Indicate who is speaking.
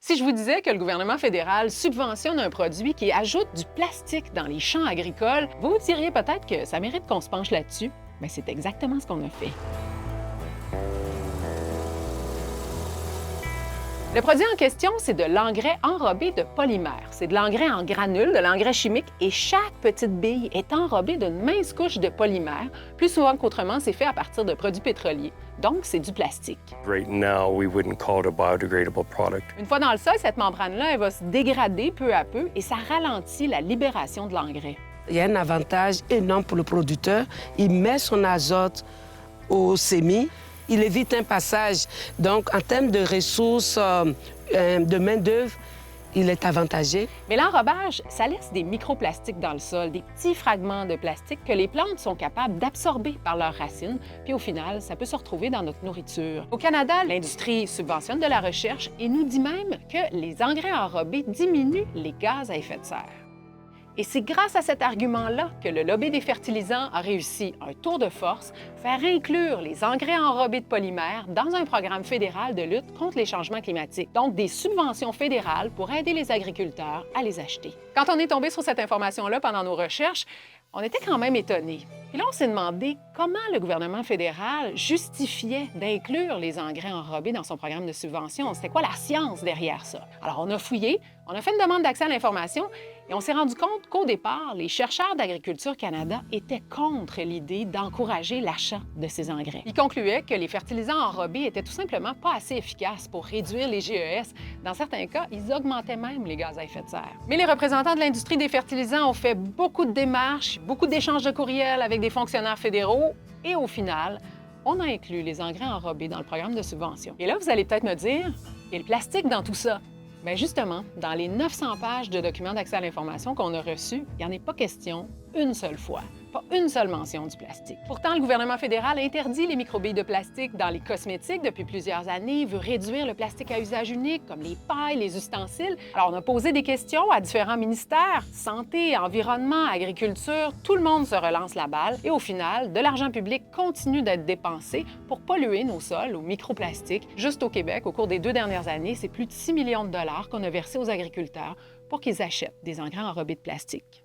Speaker 1: Si je vous disais que le gouvernement fédéral subventionne un produit qui ajoute du plastique dans les champs agricoles, vous vous diriez peut-être que ça mérite qu'on se penche là-dessus. Bien, c'est exactement ce qu'on a fait. Le produit en question, c'est de l'engrais enrobé de polymère. C'est de l'engrais en granules, de l'engrais chimique, et chaque petite bille est enrobée d'une mince couche de polymère. Plus souvent qu'autrement, c'est fait à partir de produits pétroliers. Donc, c'est du plastique.
Speaker 2: Right now, we wouldn't call it a biodegradable product.
Speaker 1: Une fois dans le sol, cette membrane-là, elle va se dégrader peu à peu et ça ralentit la libération de l'engrais.
Speaker 3: Il y a un avantage énorme pour le producteur. Il met son azote au semis. Il évite un passage. Donc, en termes de ressources, de main-d'œuvre, il est avantagé.
Speaker 1: Mais l'enrobage, ça laisse des microplastiques dans le sol, des petits fragments de plastique que les plantes sont capables d'absorber par leurs racines, puis au final, ça peut se retrouver dans notre nourriture. Au Canada, l'industrie subventionne de la recherche et nous dit même que les engrais enrobés diminuent les gaz à effet de serre. Et c'est grâce à cet argument-là que le lobby des fertilisants a réussi un tour de force, faire inclure les engrais enrobés de polymère dans un programme fédéral de lutte contre les changements climatiques. Donc, des subventions fédérales pour aider les agriculteurs à les acheter. Quand on est tombé sur cette information-là pendant nos recherches, on était quand même étonnés. Puis là, on s'est demandé comment le gouvernement fédéral justifiait d'inclure les engrais enrobés dans son programme de subvention. C'était quoi la science derrière ça? Alors, on a fouillé, on a fait une demande d'accès à l'information et on s'est rendu compte qu'au départ, les chercheurs d'Agriculture Canada étaient contre l'idée d'encourager l'achat de ces engrais. Ils concluaient que les fertilisants enrobés étaient tout simplement pas assez efficaces pour réduire les GES. Dans certains cas, ils augmentaient même les gaz à effet de serre. Mais les représentants de l'industrie des fertilisants ont fait beaucoup de démarches, beaucoup d'échanges de courriels avec des fonctionnaires fédéraux et au final, on a inclus les engrais enrobés dans le programme de subvention. Et là, vous allez peut-être me dire, et le plastique dans tout ça? Bien justement, dans les 900 pages de documents d'accès à l'information qu'on a reçus, il n'y en est pas question une seule fois. Pas une seule mention du plastique. Pourtant, le gouvernement fédéral interdit les microbilles de plastique dans les cosmétiques depuis plusieurs années, veut réduire le plastique à usage unique, comme les pailles, les ustensiles. Alors, on a posé des questions à différents ministères, santé, environnement, agriculture, tout le monde se relance la balle et au final, de l'argent public continue d'être dépensé pour polluer nos sols aux microplastiques. Juste au Québec, au cours des 2 dernières années, c'est plus de 6 millions de dollars qu'on a versés aux agriculteurs pour qu'ils achètent des engrais enrobés de plastique.